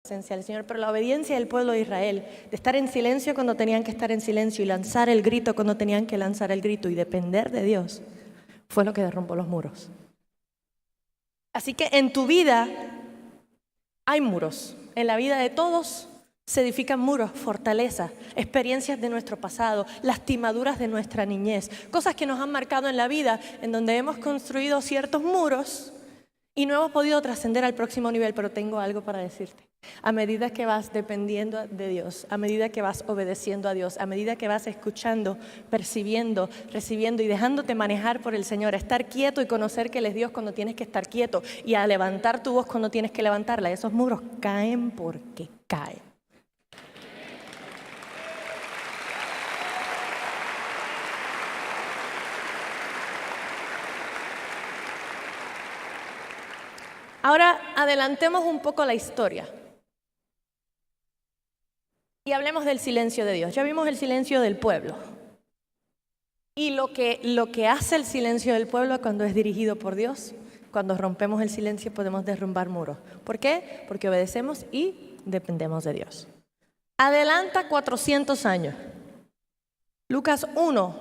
presencia del Señor, pero la obediencia del pueblo de Israel, de estar en silencio cuando tenían que estar en silencio y lanzar el grito cuando tenían que lanzar el grito y depender de Dios, fue lo que derrumbó los muros. Así que en tu vida hay muros. En la vida de todos se edifican muros, fortalezas, experiencias de nuestro pasado, lastimaduras de nuestra niñez, cosas que nos han marcado en la vida, en donde hemos construido ciertos muros y no hemos podido trascender al próximo nivel. Pero tengo algo para decirte. A medida que vas dependiendo de Dios, a medida que vas obedeciendo a Dios, a medida que vas escuchando, percibiendo, recibiendo y dejándote manejar por el Señor, a estar quieto y conocer que Él es Dios cuando tienes que estar quieto y a levantar tu voz cuando tienes que levantarla, esos muros caen porque caen. Ahora adelantemos un poco la historia y hablemos del silencio de Dios. Ya vimos el silencio del pueblo y lo que hace el silencio del pueblo cuando es dirigido por Dios. Cuando rompemos el silencio podemos derrumbar muros. ¿Por qué? Porque obedecemos y dependemos de Dios. Adelanta 400 años. Lucas 1,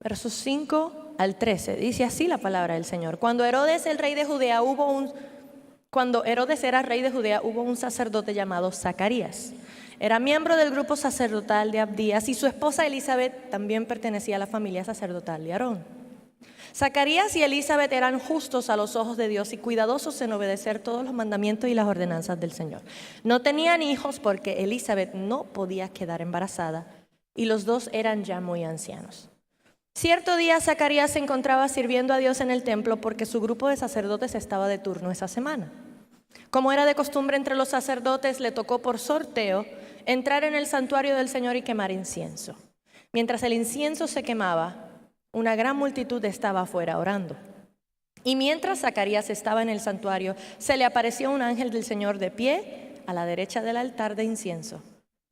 versos 5 al 13, dice así la palabra del Señor. Cuando Herodes era rey de Judea, hubo un sacerdote llamado Zacarías. Era miembro del grupo sacerdotal de Abdías y su esposa Elizabeth también pertenecía a la familia sacerdotal de Aarón. Zacarías y Elizabeth eran justos a los ojos de Dios y cuidadosos en obedecer todos los mandamientos y las ordenanzas del Señor. No tenían hijos porque Elizabeth no podía quedar embarazada y los dos eran ya muy ancianos. Cierto día Zacarías se encontraba sirviendo a Dios en el templo porque su grupo de sacerdotes estaba de turno esa semana. Como era de costumbre entre los sacerdotes, le tocó por sorteo entrar en el santuario del Señor y quemar incienso. Mientras el incienso se quemaba, una gran multitud estaba afuera orando. Y mientras Zacarías estaba en el santuario, se le apareció un ángel del Señor de pie a la derecha del altar de incienso.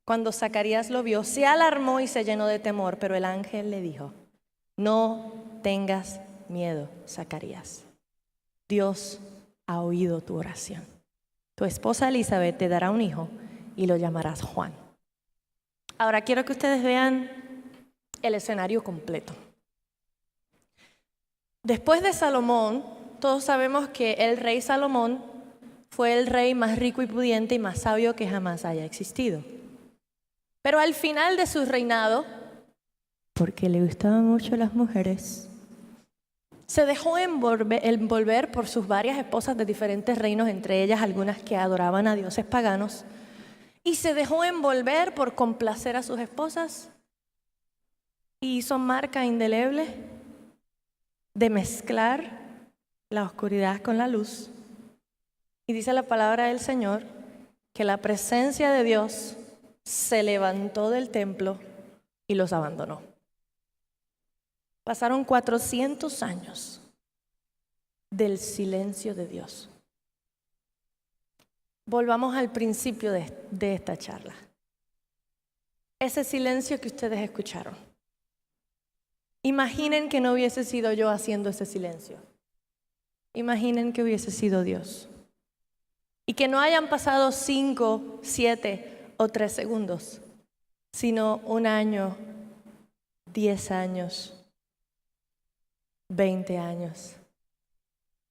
Cuando Zacarías lo vio, se alarmó y se llenó de temor, pero el ángel le dijo: no tengas miedo, Zacarías. Dios ha oído tu oración. Tu esposa Elizabeth te dará un hijo y lo llamarás Juan. Ahora quiero que ustedes vean el escenario completo. Después de Salomón, todos sabemos que el rey Salomón fue el rey más rico y pudiente y más sabio que jamás haya existido. Pero al final de su reinado, porque le gustaban mucho las mujeres, se dejó envolver por sus varias esposas de diferentes reinos, entre ellas algunas que adoraban a dioses paganos, y se dejó envolver por complacer a sus esposas y hizo marca indeleble de mezclar la oscuridad con la luz. Y dice la palabra del Señor que la presencia de Dios se levantó del templo y los abandonó. Pasaron 400 años del silencio de Dios. Volvamos al principio de esta charla. Ese silencio que ustedes escucharon. Imaginen que no hubiese sido yo haciendo ese silencio. Imaginen que hubiese sido Dios. Y que no hayan pasado 5, 7 o 3 segundos, sino 1 año, 10 años, 20 años,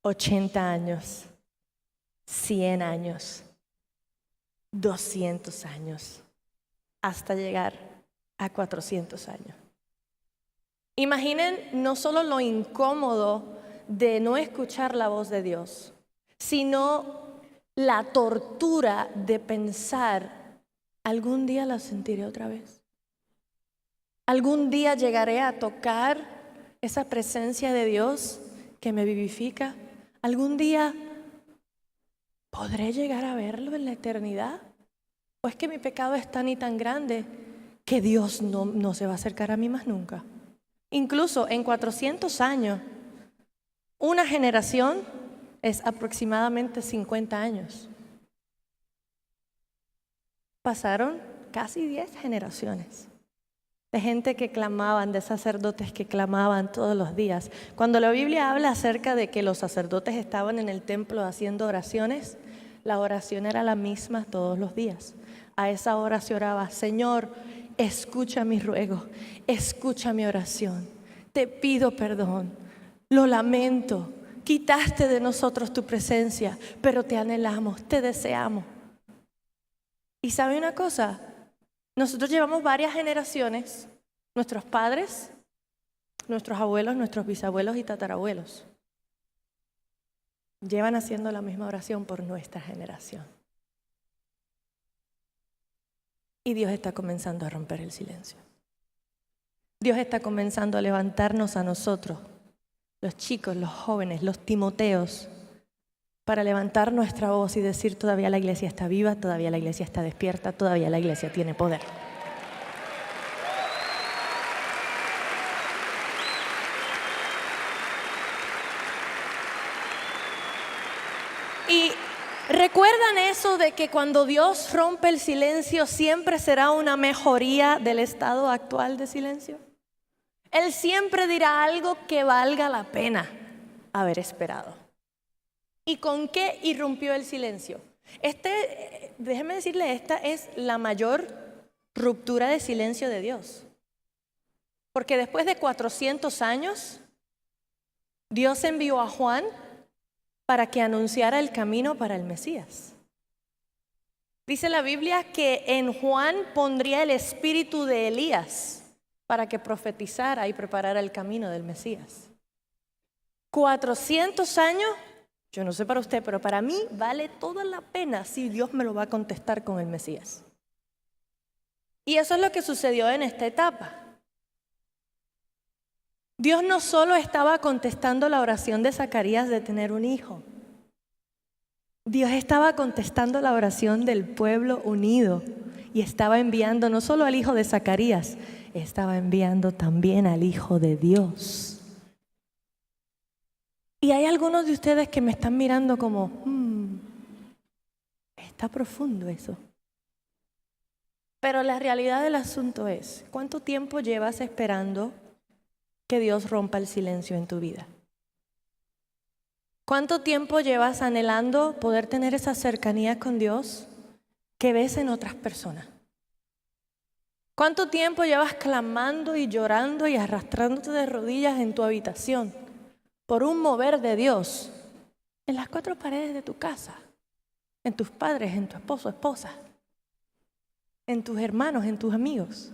80 años, 100 años, 200 años, hasta llegar a 400 años. Imaginen no solo lo incómodo de no escuchar la voz de Dios, sino la tortura de pensar: ¿algún día la sentiré otra vez? ¿Algún día llegaré a tocar esa presencia de Dios que me vivifica? ¿Algún día podré llegar a verlo en la eternidad? ¿O es que mi pecado es tan y tan grande que Dios no se va a acercar a mí más nunca? Incluso en 400 años, una generación es aproximadamente 50 años. Pasaron casi 10 generaciones de gente que clamaban, de sacerdotes que clamaban todos los días. Cuando la Biblia habla acerca de que los sacerdotes estaban en el templo haciendo oraciones, la oración era la misma todos los días. A esa hora se oraba: Señor, escucha mi ruego, escucha mi oración. Te pido perdón, lo lamento, quitaste de nosotros tu presencia, pero te anhelamos, te deseamos. Y ¿sabe una cosa? Nosotros llevamos varias generaciones, nuestros padres, nuestros abuelos, nuestros bisabuelos y tatarabuelos llevan haciendo la misma oración por nuestra generación. Y Dios está comenzando a romper el silencio. Dios está comenzando a levantarnos a nosotros, los chicos, los jóvenes, los Timoteos, para levantar nuestra voz y decir: todavía la iglesia está viva, todavía la iglesia está despierta, todavía la iglesia tiene poder. Y ¿recuerdan eso de que cuando Dios rompe el silencio siempre será una mejoría del estado actual de silencio? Él siempre dirá algo que valga la pena haber esperado. ¿Y con qué irrumpió el silencio? Déjeme decirle, esta es la mayor ruptura de silencio de Dios. Porque después de 400 años, Dios envió a Juan para que anunciara el camino para el Mesías. Dice la Biblia que en Juan pondría el espíritu de Elías para que profetizara y preparara el camino del Mesías. 400 años, yo no sé para usted, pero para mí vale toda la pena si Dios me lo va a contestar con el Mesías. Y eso es lo que sucedió en esta etapa. Dios no solo estaba contestando la oración de Zacarías de tener un hijo. Dios estaba contestando la oración del pueblo unido y estaba enviando no solo al hijo de Zacarías, estaba enviando también al Hijo de Dios. Y hay algunos de ustedes que me están mirando como, está profundo eso. Pero la realidad del asunto es, ¿cuánto tiempo llevas esperando que Dios rompa el silencio en tu vida? ¿Cuánto tiempo llevas anhelando poder tener esa cercanía con Dios que ves en otras personas? ¿Cuánto tiempo llevas clamando y llorando y arrastrándote de rodillas en tu habitación por un mover de Dios en las 4 paredes de tu casa, en tus padres, en tu esposo, esposa, en tus hermanos, en tus amigos?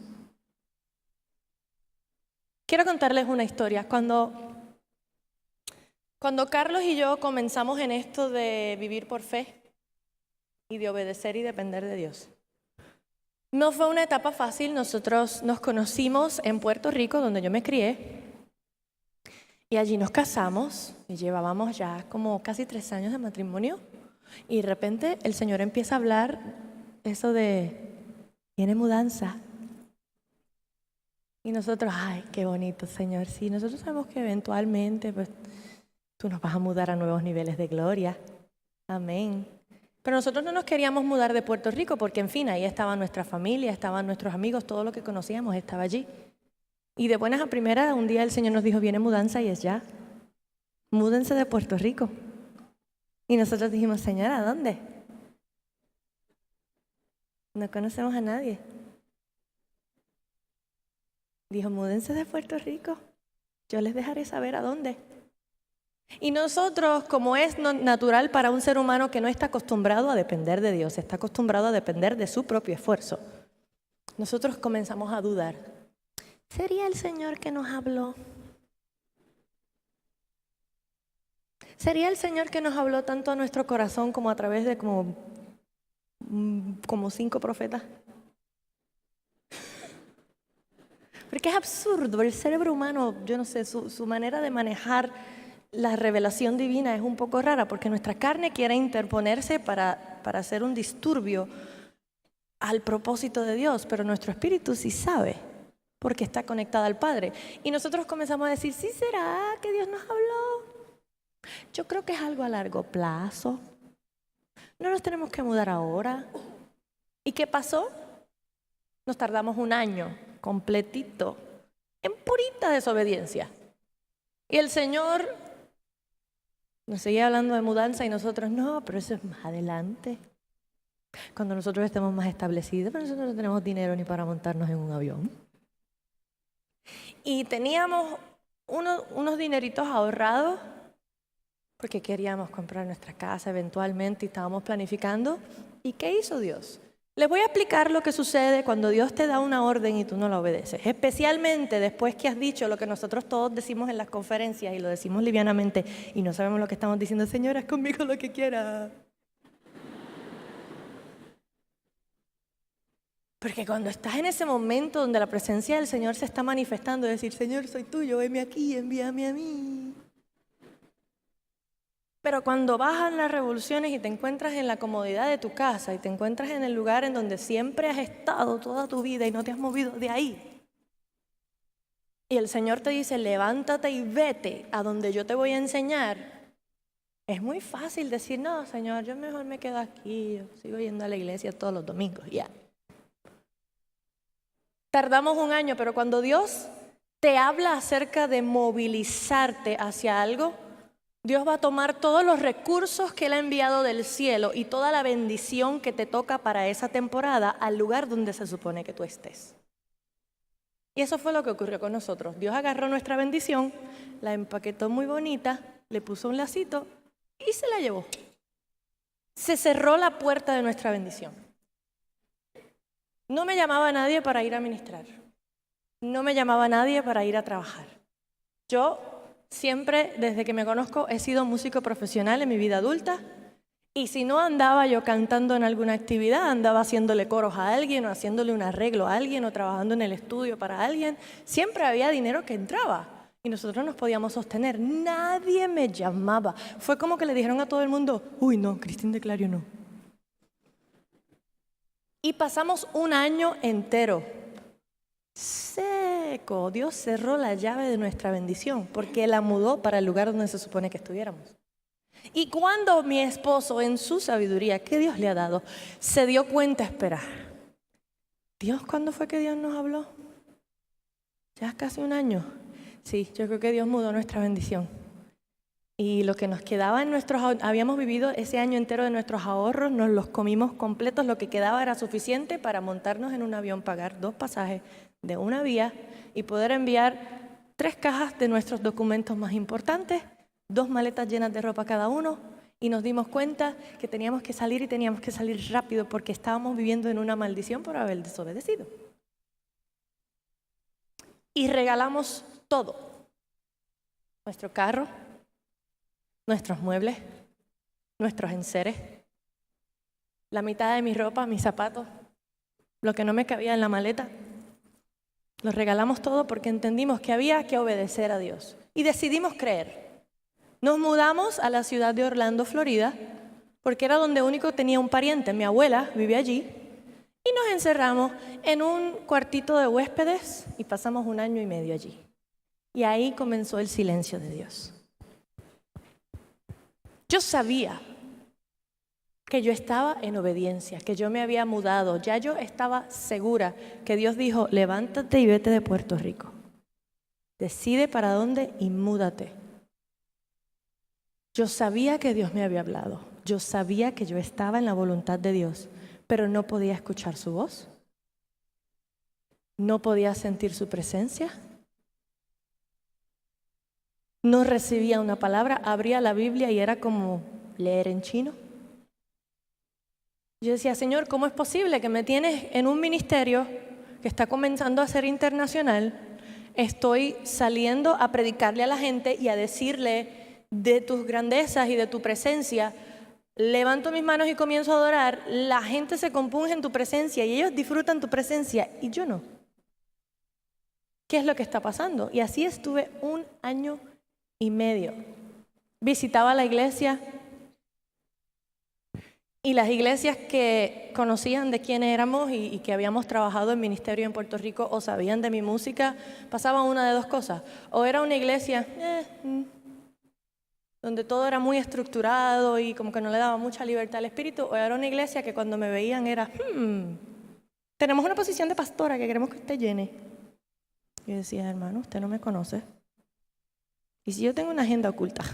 Quiero contarles una historia. Cuando Carlos y yo comenzamos en esto de vivir por fe y de obedecer y depender de Dios, no fue una etapa fácil. Nosotros nos conocimos en Puerto Rico, donde yo me crié, y allí nos casamos y llevábamos ya como casi 3 años de matrimonio, y de repente el Señor empieza a hablar eso de, viene mudanza. Y nosotros, ay, qué bonito, Señor. Sí, nosotros sabemos que eventualmente pues, tú nos vas a mudar a nuevos niveles de gloria. Amén. Pero nosotros no nos queríamos mudar de Puerto Rico porque, en fin, ahí estaba nuestra familia, estaban nuestros amigos, todo lo que conocíamos estaba allí. Y de buenas a primeras, un día el Señor nos dijo, viene mudanza, y es ya. Múdense de Puerto Rico. Y nosotros dijimos, Señor, ¿a dónde? No conocemos a nadie. Dijo, múdense de Puerto Rico. Yo les dejaré saber a dónde. Y nosotros, como es natural para un ser humano que no está acostumbrado a depender de Dios, está acostumbrado a depender de su propio esfuerzo, nosotros comenzamos a dudar. ¿Sería el Señor que nos habló? ¿Sería el Señor que nos habló tanto a nuestro corazón como a través de como 5 profetas? Porque es absurdo, el cerebro humano, yo no sé, su manera de manejar la revelación divina es un poco rara, porque nuestra carne quiere interponerse para hacer un disturbio al propósito de Dios, pero nuestro espíritu sí sabe, porque está conectado al Padre. Y nosotros comenzamos a decir, ¿sí será que Dios nos habló? Yo creo que es algo a largo plazo. No nos tenemos que mudar ahora. ¿Y qué pasó? Nos tardamos 1 año completito en purita desobediencia. Y el Señor Nos seguía hablando de mudanza y nosotros, no, pero eso es más adelante. Cuando nosotros estemos más establecidos, pero nosotros no tenemos dinero ni para montarnos en un avión. Y teníamos unos dineritos ahorrados porque queríamos comprar nuestra casa eventualmente y estábamos planificando. ¿Y qué hizo Dios? Les voy a explicar lo que sucede cuando Dios te da una orden y tú no la obedeces. Especialmente después que has dicho lo que nosotros todos decimos en las conferencias y lo decimos livianamente y no sabemos lo que estamos diciendo. Señor, haz conmigo lo que quieras. Porque cuando estás en ese momento donde la presencia del Señor se está manifestando, decir, Señor, soy tuyo, venme aquí, envíame a mí. Pero cuando bajan las revoluciones y te encuentras en la comodidad de tu casa y te encuentras en el lugar en donde siempre has estado toda tu vida y no te has movido de ahí, y el Señor te dice, levántate y vete a donde yo te voy a enseñar, es muy fácil decir, no, Señor, yo mejor me quedo aquí, yo sigo yendo a la iglesia todos los domingos, ya. Tardamos un año, pero cuando Dios te habla acerca de movilizarte hacia algo, Dios va a tomar todos los recursos que Él ha enviado del cielo y toda la bendición que te toca para esa temporada al lugar donde se supone que tú estés. Y eso fue lo que ocurrió con nosotros. Dios agarró nuestra bendición, la empaquetó muy bonita, le puso un lacito y se la llevó. Se cerró la puerta de nuestra bendición. No me llamaba nadie para ir a ministrar. No me llamaba nadie para ir a trabajar. Yo siempre, desde que me conozco, he sido músico profesional en mi vida adulta. Y si no andaba yo cantando en alguna actividad, andaba haciéndole coros a alguien o haciéndole un arreglo a alguien o trabajando en el estudio para alguien. Siempre había dinero que entraba y nosotros nos podíamos sostener. Nadie me llamaba. Fue como que le dijeron a todo el mundo, uy no, Cristín de Clario no. Y pasamos un año entero seco. Dios cerró la llave de nuestra bendición porque la mudó para el lugar donde se supone que estuviéramos. Y cuando mi esposo, en su sabiduría que Dios le ha dado, se dio cuenta, espera, Dios, ¿cuándo fue que Dios nos habló? Ya es casi un año. Sí, yo creo que Dios mudó nuestra bendición. Y lo que nos quedaba en habíamos vivido ese año entero de nuestros ahorros, nos los comimos completos, lo que quedaba era suficiente para montarnos en un avión, pagar 2 pasajes de una vía y poder enviar 3 cajas de nuestros documentos más importantes, 2 maletas llenas de ropa cada uno, y nos dimos cuenta que teníamos que salir y teníamos que salir rápido porque estábamos viviendo en una maldición por haber desobedecido. Y regalamos todo, nuestro carro, nuestros muebles, nuestros enseres, la mitad de mi ropa, mis zapatos, lo que no me cabía en la maleta. Lo regalamos todo porque entendimos que había que obedecer a Dios. Y decidimos creer. Nos mudamos a la ciudad de Orlando, Florida, porque era donde único tenía un pariente. Mi abuela vivía allí. Y nos encerramos en un cuartito de huéspedes y pasamos 1 año y medio allí. Y ahí comenzó el silencio de Dios. Yo sabía que yo estaba en obediencia, que yo me había mudado. Ya yo estaba segura que Dios dijo, levántate y vete de Puerto Rico. Decide para dónde y múdate. Yo sabía que Dios me había hablado. Yo sabía que yo estaba en la voluntad de Dios, pero no podía escuchar su voz. No podía sentir su presencia. No recibía una palabra, abría la Biblia y era como leer en chino. Yo decía, Señor, ¿cómo es posible que me tienes en un ministerio que está comenzando a ser internacional? Estoy saliendo a predicarle a la gente y a decirle de tus grandezas y de tu presencia. Levanto mis manos y comienzo a adorar. La gente se compunge en tu presencia y ellos disfrutan tu presencia y yo no. ¿Qué es lo que está pasando? Y así estuve 1 año y medio. Visitaba la iglesia y las iglesias que conocían de quién éramos y que habíamos trabajado en ministerio en Puerto Rico o sabían de mi música, pasaban una de 2 cosas. O era una iglesia donde todo era muy estructurado y como que no le daba mucha libertad al espíritu, o era una iglesia que cuando me veían era, tenemos una posición de pastora que queremos que usted llene. Yo decía, hermano, usted no me conoce. ¿Y si yo tengo una agenda oculta?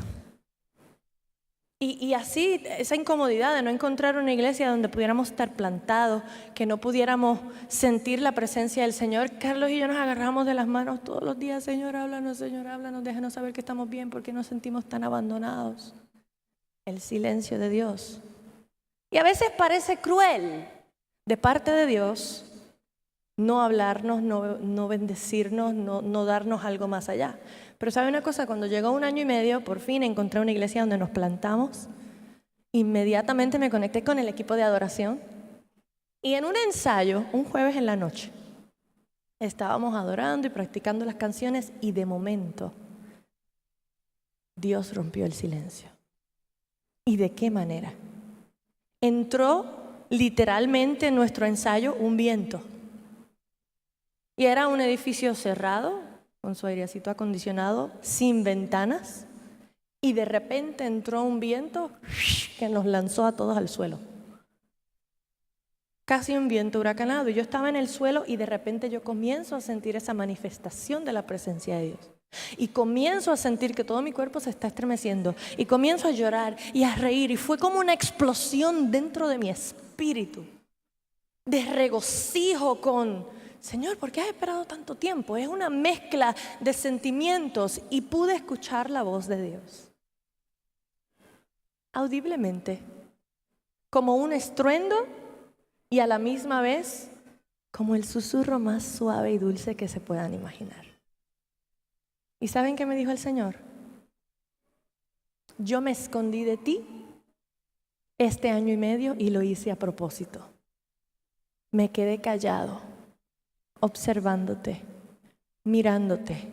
Y así, esa incomodidad de no encontrar una iglesia donde pudiéramos estar plantados, que no pudiéramos sentir la presencia del Señor. Carlos y yo nos agarramos de las manos todos los días. Señor, háblanos, déjanos saber que estamos bien, porque nos sentimos tan abandonados. El silencio de Dios. Y a veces parece cruel de parte de Dios no hablarnos, no bendecirnos, no darnos algo más allá. Pero ¿sabe una cosa? Cuando llegó 1 año y medio, por fin encontré una iglesia donde nos plantamos. Inmediatamente me conecté con el equipo de adoración. Y en un ensayo, un jueves en la noche, estábamos adorando y practicando las canciones y de momento Dios rompió el silencio. ¿Y de qué manera? Entró literalmente en nuestro ensayo un viento. Y era un edificio cerrado, con su airecito acondicionado, sin ventanas, y de repente entró un viento que nos lanzó a todos al suelo. Casi un viento huracanado, y yo estaba en el suelo y de repente yo comienzo a sentir esa manifestación de la presencia de Dios. Y comienzo a sentir que todo mi cuerpo se está estremeciendo, y comienzo a llorar y a reír, y fue como una explosión dentro de mi espíritu, de regocijo con... Señor, ¿por qué has esperado tanto tiempo? Es una mezcla de sentimientos y pude escuchar la voz de Dios. Audiblemente, como un estruendo y a la misma vez como el susurro más suave y dulce que se puedan imaginar. ¿Y saben qué me dijo el Señor? Yo me escondí de ti este 1 año y medio y lo hice a propósito. Me quedé callado, observándote, mirándote,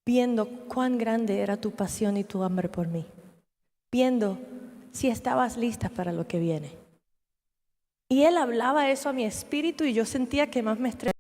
viendo cuán grande era tu pasión y tu hambre por mí, viendo si estabas lista para lo que viene. Y Él hablaba eso a mi espíritu y yo sentía que más me estresaba.